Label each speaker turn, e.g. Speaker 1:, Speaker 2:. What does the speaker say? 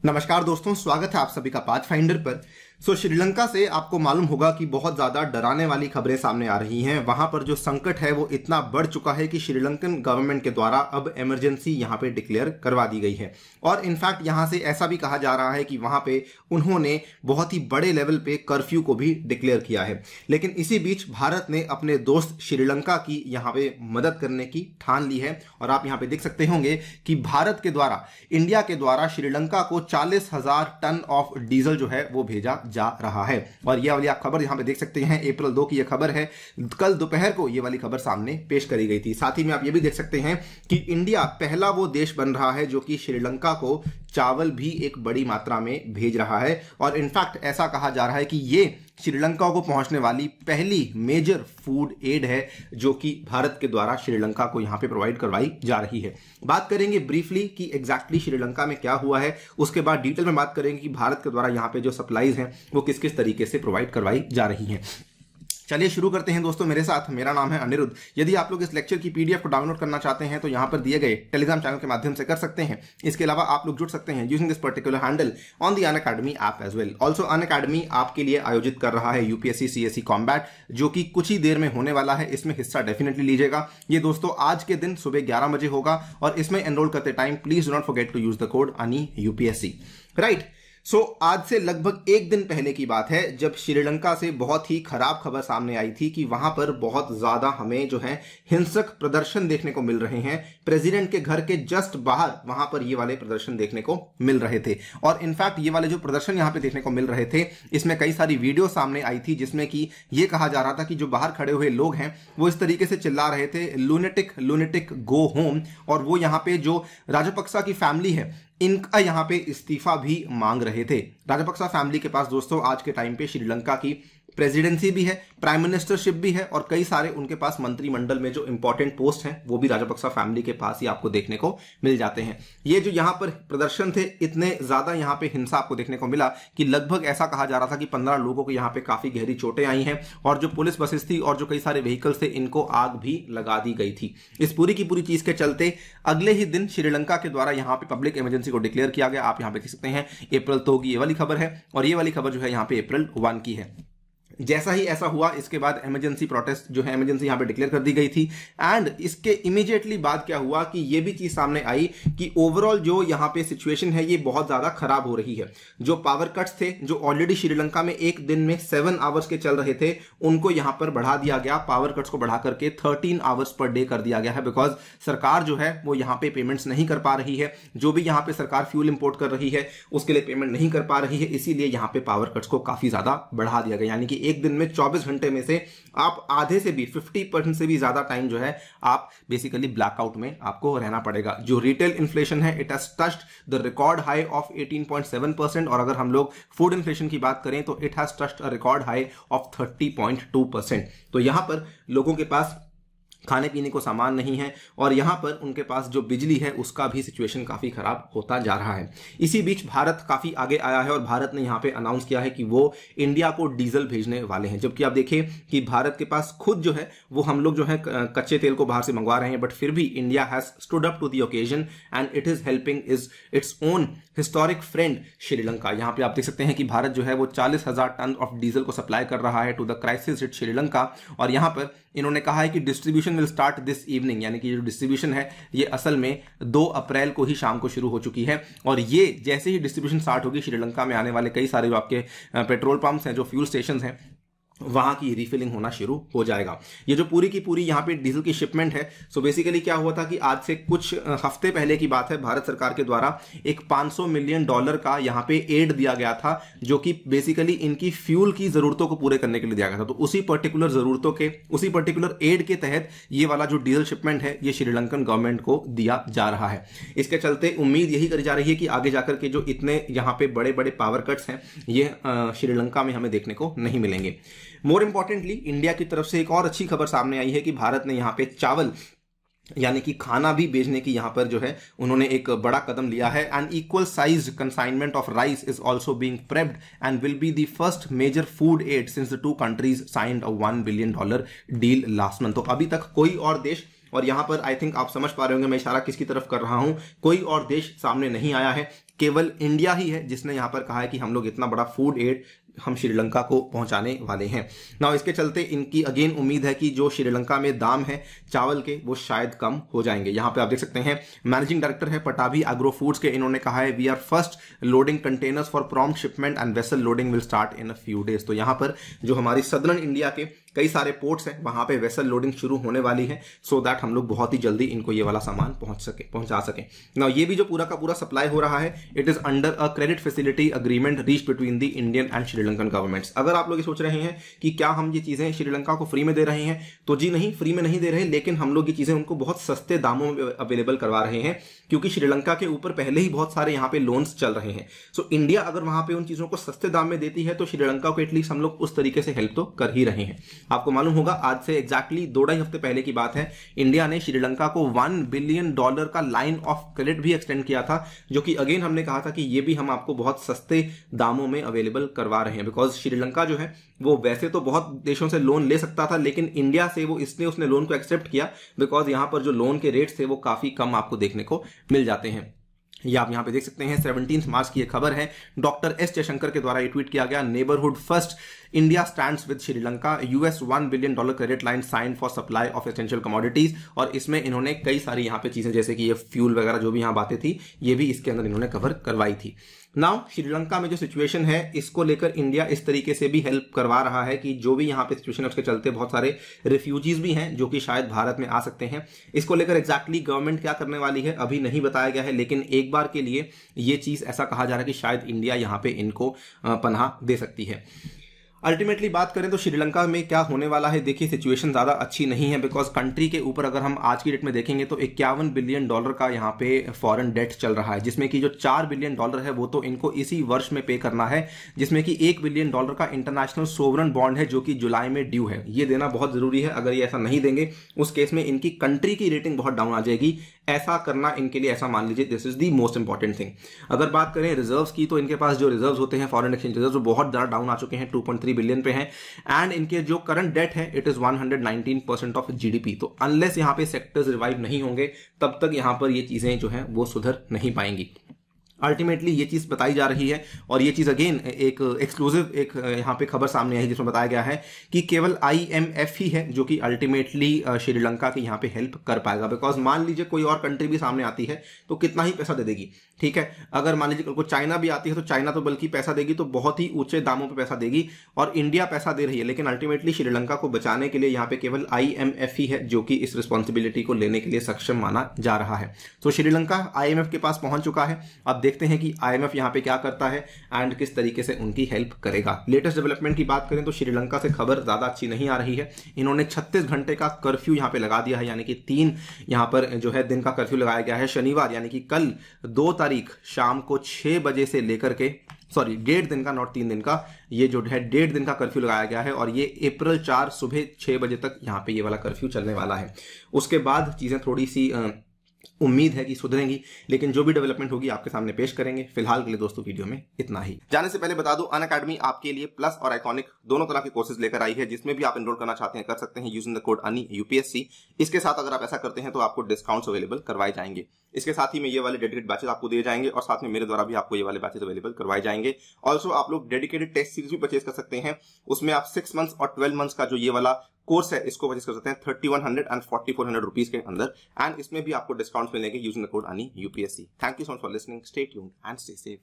Speaker 1: नमस्कार दोस्तों, स्वागत है आप सभी का पाथफाइंडर पर। श्रीलंका से आपको मालूम होगा कि बहुत ज्यादा डराने वाली खबरें सामने आ रही हैं। वहां पर जो संकट है वो इतना बढ़ चुका है कि श्रीलंकन गवर्नमेंट के द्वारा अब इमरजेंसी यहां पे डिक्लेयर करवा दी गई है। और इनफैक्ट यहां से ऐसा भी कहा जा रहा है कि वहां पे उन्होंने बहुत ही बड़े लेवल पे कर्फ्यू को भी डिक्लेयर किया है। लेकिन इसी बीच भारत ने अपने दोस्त श्रीलंका की यहाँ पे मदद करने की ठान ली है। और आप यहाँ पे देख सकते होंगे कि भारत के द्वारा, इंडिया के द्वारा श्रीलंका को 40,000 टन ऑफ डीजल जो है वो भेजा जा रहा है। और यह वाली आप खबर यहां पे देख सकते हैं, अप्रैल 2 की यह खबर है। कल दोपहर को यह वाली खबर सामने पेश करी गई थी। साथ ही में आप यह भी देख सकते हैं कि इंडिया पहला वो देश बन रहा है जो कि श्रीलंका को चावल भी एक बड़ी मात्रा में भेज रहा है। और इनफैक्ट ऐसा कहा जा रहा है कि ये श्रीलंका को पहुंचने वाली पहली मेजर फूड एड है जो कि भारत के द्वारा श्रीलंका को यहां पे प्रोवाइड करवाई जा रही है। बात करेंगे ब्रीफली कि एग्जैक्टली श्रीलंका में क्या हुआ है, उसके बाद डिटेल में बात करेंगे कि भारत के द्वारा यहां पे जो सप्लाईज हैं वो किस किस तरीके से प्रोवाइड करवाई जा रही हैं। चलिए शुरू करते हैं दोस्तों मेरे साथ। मेरा नाम है अनिरुद्ध। यदि आप लोग इस लेक्चर की पीडीएफ को डाउनलोड करना चाहते हैं तो यहां पर दिए गए टेलीग्राम चैनल के माध्यम से कर सकते हैं। इसके अलावा आप लोग जुड़ सकते हैं using this particular handle on the Unacademy app as well. Also Unacademy आपके लिए आयोजित कर रहा है यूपीएससी सीएससी कॉम्बैट, जो कि कुछ ही देर में होने वाला है। इसमें हिस्सा डेफिनेटली लीजिएगा। ये दोस्तों आज के दिन सुबह 11 बजे होगा और इसमें एनरोल करते time please do not forget to use the code अनि यूपीएससी। राइट। आज से लगभग एक दिन पहले की बात है जब श्रीलंका से बहुत ही खराब खबर सामने आई थी कि वहां पर बहुत ज्यादा हमें जो है हिंसक प्रदर्शन देखने को मिल रहे हैं। प्रेसिडेंट के घर के जस्ट बाहर वहां पर ये वाले प्रदर्शन देखने को मिल रहे थे। और इनफैक्ट ये वाले जो प्रदर्शन यहां पे देखने को मिल रहे थे, इसमें कई सारी वीडियो सामने आई थी जिसमें कि ये कहा जा रहा था कि जो बाहर खड़े हुए लोग हैं वो इस तरीके से चिल्ला रहे थे, लुनेटिक लुनेटिक गो होम। और वो यहां पे जो राजपक्सा की फैमिली है इनका यहां पे इस्तीफा भी मांग रहे थे। राजपक्सा फैमिली के पास दोस्तों आज के टाइम पे श्रीलंका की प्रेसिडेंसी भी है, प्राइम मिनिस्टरशिप भी है और कई सारे उनके पास मंत्रिमंडल में जो इंपॉर्टेंट पोस्ट हैं वो भी राजपक्सा फैमिली के पास ही आपको देखने को मिल जाते हैं। ये जो यहाँ पर प्रदर्शन थे, इतने ज्यादा यहाँ पे हिंसा आपको देखने को मिला कि लगभग ऐसा कहा जा रहा था कि 15 लोगों को यहाँ पे काफी गहरी चोटें आई हैं। और जो पुलिस बसेस थी और जो कई सारे व्हीकल्स थे इनको आग भी लगा दी गई थी। इस पूरी की पूरी चीज के चलते अगले ही दिन श्रीलंका के द्वारा यहाँ पे पब्लिक इमरजेंसी को डिक्लेयर किया गया। आप यहाँ पे देख सकते हैं अप्रैल 2 की ये वाली खबर है और ये वाली खबर जो है यहाँ पे अप्रैल 1 की है। जैसा ही ऐसा हुआ इसके बाद इमरजेंसी प्रोटेस्ट जो है इमरजेंसी यहां पे डिक्लेयर कर दी गई थी। एंड इसके इमीडिएटली बाद क्या हुआ कि ये भी चीज सामने आई कि ओवरऑल जो यहां पे सिचुएशन है ये बहुत ज्यादा खराब हो रही है। जो पावर कट्स थे जो ऑलरेडी श्रीलंका में एक दिन में 7 आवर्स के चल रहे थे उनको यहां पर बढ़ा दिया गया। पावर कट्स को बढ़ा करके 13 आवर्स पर डे कर दिया गया है। बिकॉज सरकार जो है वो यहां पे पेमेंट्स नहीं कर पा रही है। जो भी यहां पे सरकार फ्यूल इंपोर्ट कर रही है उसके लिए पेमेंट नहीं कर पा रही है, इसीलिए यहां पे पावर कट्स को काफी ज्यादा बढ़ा दिया गया। यानी कि एक दिन में 24 घंटे में से आप आधे से भी 50% से भी ज्यादा टाइम जो है आप बेसिकली ब्लैकआउट में आपको रहना पड़ेगा। जो रिटेल इन्फ्लेशन है it has touched the record high of 18.7% और अगर हम लोग फूड इन्फ्लेशन की बात करें तो it has touched a record high of 30.2%। तो यहां पर लोगों के पास खाने पीने को सामान नहीं है और यहां पर उनके पास जो बिजली है उसका भी सिचुएशन काफी खराब होता जा रहा है। इसी बीच भारत काफी आगे आया है और भारत ने यहां पे अनाउंस किया है कि वो इंडिया को डीजल भेजने वाले हैं। जबकि आप देखिए कि भारत के पास खुद जो है वो हम लोग जो है कच्चे तेल को बाहर से मंगवा रहे हैं, बट फिर भी India has stood up to the occasion and it is helping its own historic friend Sri Lanka. यहां पे आप देख सकते हैं कि भारत जो है वो 40,000 टन ऑफ डीजल को सप्लाई कर रहा है to the crisis hit Sri Lanka. और यहां पर इन्होंने कहा है कि distribution will start this evening, यानी कि जो डिस्ट्रीब्यूशन है ये असल में 2 अप्रैल को ही शाम को शुरू हो चुकी है। और ये जैसे ही डिस्ट्रीब्यूशन स्टार्ट होगी श्रीलंका में आने वाले कई सारे जो आपके पेट्रोल पंप्स हैं, जो फ्यूल स्टेशन हैं, वहां की रिफिलिंग होना शुरू हो जाएगा। ये जो पूरी की पूरी यहां पे डीजल की शिपमेंट है, सो बेसिकली क्या हुआ था कि आज से कुछ हफ्ते पहले की बात है, भारत सरकार के द्वारा एक $500 मिलियन का यहां पे एड दिया गया था जो कि बेसिकली इनकी फ्यूल की जरूरतों को पूरे करने के लिए दिया गया था। तो उसी पर्टिकुलर जरूरतों के उसी पर्टिकुलर एड के तहत ये वाला जो डीजल शिपमेंट है ये श्रीलंकन गवर्नमेंट को दिया जा रहा है। इसके चलते उम्मीद यही करी जा रही है कि आगे जाकर के जो इतने यहां पे बड़े बड़े पावर कट्स हैं ये श्रीलंका में हमें देखने को नहीं मिलेंगे। मोर इंपॉर्टेंटली इंडिया की तरफ से एक और अच्छी खबर सामने आई है कि भारत ने यहां पे चावल यानी कि खाना भी भेजने की यहां पर जो है उन्होंने एक बड़ा कदम लिया है। An equal size consignment of rice is also being prepped and will be the first major food aid since the 2 countries signed a $1 billion deal last month. तो अभी तक कोई और देश और यहां पर आई थिंक आप समझ पा रहे होंगे मैं इशारा किसकी तरफ कर रहा हूं। कोई और देश सामने नहीं आया है केवल इंडिया ही है जिसने यहाँ पर कहा है कि हम लोग इतना बड़ा फूड एड हम श्रीलंका को पहुंचाने वाले हैं। ना इसके चलते इनकी अगेन उम्मीद है कि जो श्रीलंका में दाम है चावल के वो शायद कम हो जाएंगे। यहाँ पे आप देख सकते हैं मैनेजिंग डायरेक्टर है पटाभी एग्रो फूड्स के, इन्होंने कहा है we are first loading containers for prompt shipment and vessel loading will start in a few days. तो यहाँ पर जो हमारी सदर्न इंडिया के कई सारे पोर्ट्स हैं वहां पे वेसल लोडिंग शुरू होने वाली है, सो दैट हम लोग बहुत ही जल्दी इनको ये वाला सामान पहुंचा सके। ना ये भी जो पूरा का पूरा सप्लाई हो रहा है it is under a credit facility agreement reach between the Indian and Sri Lankan governments. अगर आप लोग ये सोच रहे हैं कि क्या हम ये चीजें श्रीलंका को फ्री में दे रहे हैं, तो जी नहीं, फ्री में नहीं दे रहे, लेकिन हम लोग ये चीजें उनको बहुत सस्ते दामों में अवेलेबल करवा रहे हैं, क्योंकि श्रीलंका के ऊपर पहले ही बहुत सारे यहाँ पे लोन्स चल रहे हैं। सो इंडिया अगर वहां पे उन चीजों को सस्ते दाम में देती है तो श्रीलंका को एटलीस्ट हम लोग उस तरीके से हेल्प तो कर ही रहे हैं। आपको मालूम होगा आज से एग्जैक्टली 2-2.5 हफ्ते पहले की बात है, इंडिया ने श्रीलंका को $1 बिलियन का लाइन ऑफ क्रेडिट भी एक्सटेंड किया था, जो कि अगेन हमने कहा था कि ये भी हम आपको बहुत सस्ते दामों में अवेलेबल करवा रहे हैं। बिकॉज श्रीलंका जो है वो वैसे तो बहुत देशों से लोन ले सकता था, लेकिन इंडिया से वो इसलिए उसने लोन को एक्सेप्ट किया बिकॉज यहां पर जो लोन के रेट्स थे वो काफी कम आपको देखने को मिल जाते हैं। ये आप यहां पे देख सकते हैं 17 मार्च की एक खबर है, डॉक्टर एस जयशंकर के द्वारा ये ट्वीट किया गया, neighbourhood first India stands with Sri Lanka, $1 billion credit line sign for supply of essential commodities. और इसमें इन्होंने कई सारी यहाँ पे चीजें जैसे कि ये फ्यूल वगैरह जो भी यहाँ बातें थी ये भी इसके अंदर इन्होंने कवर करवाई थी। नाउ श्रीलंका में जो सिचुएशन है इसको लेकर इंडिया इस तरीके से भी हेल्प करवा रहा है कि जो भी यहाँ पे सिचुएशन है उसके चलते बहुत सारे रिफ्यूजीज भी हैं जो कि शायद भारत में आ सकते हैं। इसको लेकर एग्जैक्टली गवर्नमेंट क्या करने वाली है अभी नहीं बताया गया है, लेकिन एक बार के लिए ये चीज ऐसा कहा जा रहा है कि शायद इंडिया यहाँ पे इनको पनाह दे सकती है। अल्टीमेटली बात करें तो श्रीलंका में क्या होने वाला है, देखिए सिचुएशन ज्यादा अच्छी नहीं है, बिकॉज कंट्री के ऊपर अगर हम आज की डेट में देखेंगे तो $51 बिलियन का यहाँ पे फॉरेन डेट चल रहा है, जिसमें कि जो $4 बिलियन है वो तो इनको इसी वर्ष में पे करना है, जिसमें कि $1 बिलियन का इंटरनेशनल सोवरन बॉन्ड है जो कि जुलाई में ड्यू है। ये देना बहुत जरूरी है, अगर ये ऐसा नहीं देंगे उस केस में इनकी कंट्री की रेटिंग बहुत डाउन आ जाएगी। ऐसा करना इनके लिए, ऐसा मान लीजिए, this is the most important thing. अगर बात करें रिजर्व्स की तो इनके पास जो रिजर्व्स होते हैं फॉरेन एक्सचेंज रिजर्व्स बहुत ज्यादा डाउन आ चुके हैं, 2.3 बिलियन पे हैं, एंड इनके जो करंट डेट है इट इज 119% ऑफ जीडीपी। तो अनलेस यहाँ पे सेक्टर्स रिवाइव नहीं होंगे तब तक यहाँ पर ये चीजें जो है वो सुधर नहीं पाएंगी। अल्टीमेटली ये चीज बताई जा रही है, और ये चीज अगेन एक एक्सक्लूसिव एक यहाँ पे खबर सामने आई जिसमें बताया गया है कि केवल IMF ही है जो कि अल्टीमेटली श्रीलंका की यहाँ पे हेल्प कर पाएगा। बिकॉज मान लीजिए कोई और कंट्री भी सामने आती है तो कितना ही पैसा दे देगी, ठीक है। अगर मान लीजिए कल को चाइना भी आती है तो चाइना तो बल्कि पैसा देगी तो बहुत ही ऊंचे दामों पे पैसा देगी, और इंडिया पैसा दे रही है, लेकिन अल्टीमेटली श्रीलंका को बचाने के लिए यहाँ पे केवल IMF ही है जो कि इस रिस्पॉन्सिबिलिटी को लेने के लिए सक्षम माना जा रहा है। तो श्रीलंका IMF के पास पहुंच चुका है, अब देखते हैं कि IMF यहां पे क्या करता है एंड किस तरीके से उनकी हेल्प करेगा। लेटेस्ट डेवलपमेंट की बात करें तो श्रीलंका से खबर ज्यादा अच्छी नहीं आ रही है। इन्होंने 36 घंटे का कर्फ्यू यहां पे लगा दिया है, यानी कि 3 यहां पर जो है दिन का कर्फ्यू लगाया गया है। शनिवार यानी कि कल 2 तारीख शाम को 6 बजे से लेकर के 1.5 दिन का, नॉट 3 दिन का, ये जो है 1.5 दिन का कर्फ्यू लगाया गया है, और ये अप्रैल 4 सुबह 6 बजे तक यहाँ पे ये वाला कर्फ्यू चलने वाला है। उसके बाद चीजें थोड़ी सी उम्मीद है कि सुधरेंगी, लेकिन जो भी डेवलपमेंट होगी आपके सामने पेश करेंगे। फिलहाल के लिए दोस्तों वीडियो में इतना ही। जाने से पहले बता दूं, अनअकैडमी आपके लिए प्लस और आइकॉनिक दोनों तरह के कोर्सेज लेकर आई है, जिसमें भी आप एनरोल करना चाहते हैं कर सकते हैं using the code ANI UPSC। इसके साथ अगर आप ऐसा करते हैं तो आपको डिस्काउंट्स अवेलेबल करवाए जाएंगे। इसके साथ ही में ये वाले डेडिकेटेड बैचेस आपको दिए जाएंगे, और साथ में मेरे द्वारा भी आपको ये वाले बैचेस अवेलेबल करवाए जाएंगे। ऑल्सो आप लोग डेडिकेटेड टेस्ट सीरीज भी परचेज कर सकते हैं, उसमें आप 6 मंथ्स और 12 मंथ्स का जो ये वाला कोर्स है इसको परचेज कर सकते हैं 3100 and 4400 रुपीज के अंदर, एंड इसमें भी आपको डिस्काउंट मिलेंगे using the code ANI UPSC। Thank you so much for listening, stay tuned and stay safe.